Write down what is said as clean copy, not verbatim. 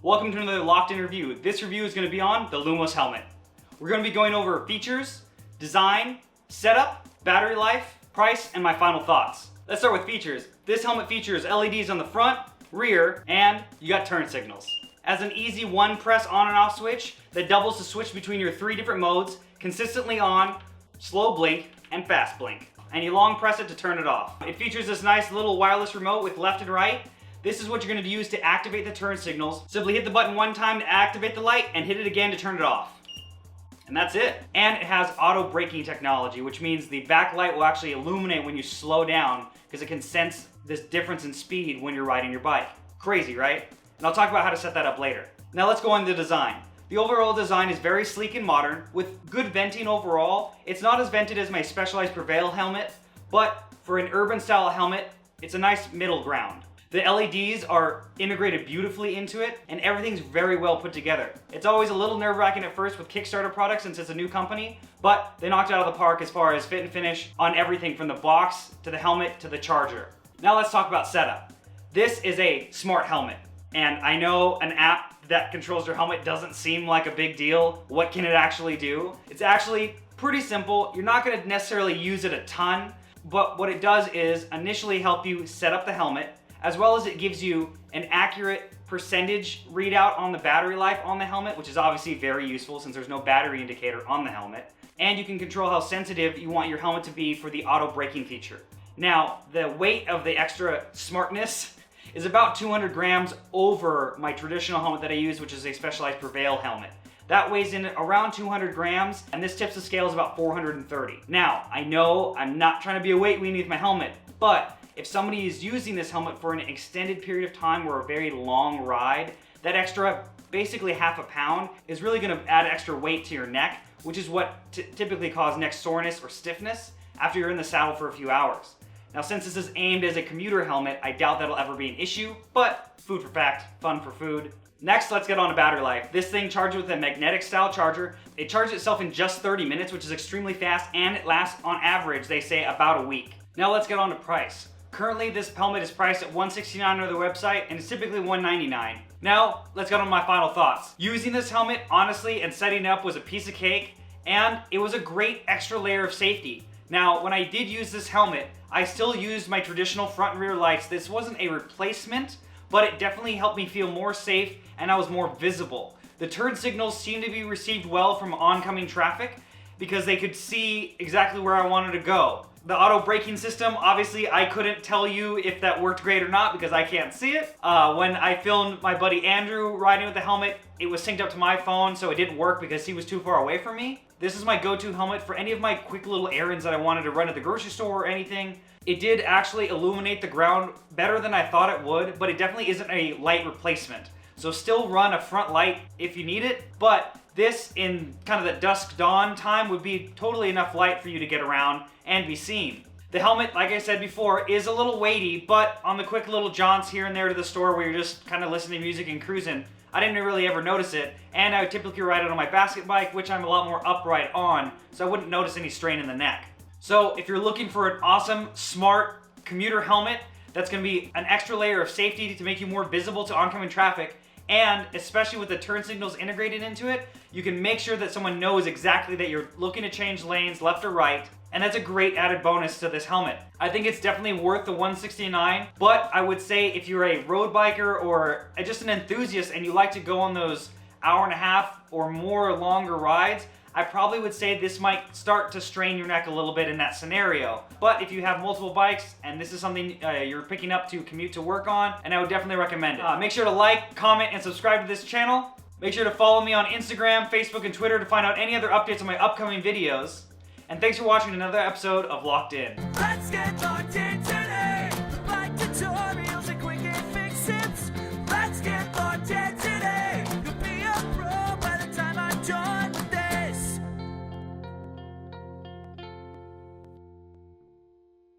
Welcome to another Locked In review. This review is going to be on the Lumos helmet. We're going to be going over features, design, setup, battery life, price, and my final thoughts. Let's start with features. This helmet features LEDs on the front, rear, and you got turn signals. As an easy one press on and off switch that doubles to switch between your 3 different modes, consistently on, slow blink, and fast blink. And you long press it to turn it off. It features this nice little wireless remote with left and right. This is what you're going to use to activate the turn signals. Simply hit the button one time to activate the light and hit it again to turn it off. And that's it. And it has auto braking technology, which means the backlight will actually illuminate when you slow down because it can sense this difference in speed when you're riding your bike. Crazy, right? And I'll talk about how to set that up later. Now let's go into the design. The overall design is very sleek and modern with good venting overall. It's not as vented as my Specialized Prevail helmet, but for an urban style helmet, it's a nice middle ground. The LEDs are integrated beautifully into it, and everything's very well put together. It's always a little nerve-wracking at first with Kickstarter products since it's a new company, but they knocked it out of the park as far as fit and finish on everything from the box to the helmet to the charger. Now let's talk about setup. This is a smart helmet, and I know an app that controls your helmet doesn't seem like a big deal. What can it actually do? It's actually pretty simple. You're not going to necessarily use it a ton, but what it does is initially help you set up the helmet, as well as it gives you an accurate percentage readout on the battery life on the helmet, which is obviously very useful since there's no battery indicator on the helmet. And you can control how sensitive you want your helmet to be for the auto braking feature. Now, the weight of the extra smartness is about 200 grams over my traditional helmet that I use, which is a Specialized Prevail helmet. That weighs in around 200 grams, and this tips the scales about 430. Now, I know I'm not trying to be a weight weenie with my helmet, but if somebody is using this helmet for an extended period of time or a very long ride, that extra, basically half a pound, is really gonna add extra weight to your neck, which is what typically causes neck soreness or stiffness after you're in the saddle for a few hours. Now, since this is aimed as a commuter helmet, I doubt that'll ever be an issue, but food for fact, fun for food. Next, let's get on to battery life. This thing charges with a magnetic style charger. It charges itself in just 30 minutes, which is extremely fast, and it lasts on average, they say, about a week. Now let's get on to price. Currently, this helmet is priced at $169 on their website, and it's typically $199. Now, let's get on to my final thoughts. Using this helmet, honestly, and setting it up was a piece of cake, and it was a great extra layer of safety. Now, when I did use this helmet, I still used my traditional front and rear lights. This wasn't a replacement, but it definitely helped me feel more safe, and I was more visible. The turn signals seemed to be received well from oncoming traffic because they could see exactly where I wanted to go. The auto braking system, obviously I couldn't tell you if that worked great or not because I can't see it. When I filmed my buddy Andrew riding with the helmet, it was synced up to my phone, so it didn't work because he was too far away from me. This is my go-to helmet for any of my quick little errands that I wanted to run at the grocery store or anything. It did actually illuminate the ground better than I thought it would, but it definitely isn't a light replacement. So still run a front light if you need it, but this in kind of the dusk dawn time would be totally enough light for you to get around and be seen. The helmet, like I said before, is a little weighty, but on the quick little jaunts here and there to the store where you're just kind of listening to music and cruising, I didn't really ever notice it, and I would typically ride it on my basket bike, which I'm a lot more upright on, so I wouldn't notice any strain in the neck. So if you're looking for an awesome, smart commuter helmet that's going to be an extra layer of safety to make you more visible to oncoming traffic, and especially with the turn signals integrated into it, you can make sure that someone knows exactly that you're looking to change lanes left or right, and that's a great added bonus to this helmet. I think it's definitely worth the $169, but I would say if you're a road biker or just an enthusiast and you like to go on those hour and a half or more longer rides, I probably would say this might start to strain your neck a little bit in that scenario. But if you have multiple bikes and this is something you're picking up to commute to work on, and I would definitely recommend it. Make sure to like, comment, and subscribe to this channel. Make sure to follow me on Instagram, Facebook, and Twitter to find out any other updates on my upcoming videos. And thanks for watching another episode of Locked In. Let's get locked in.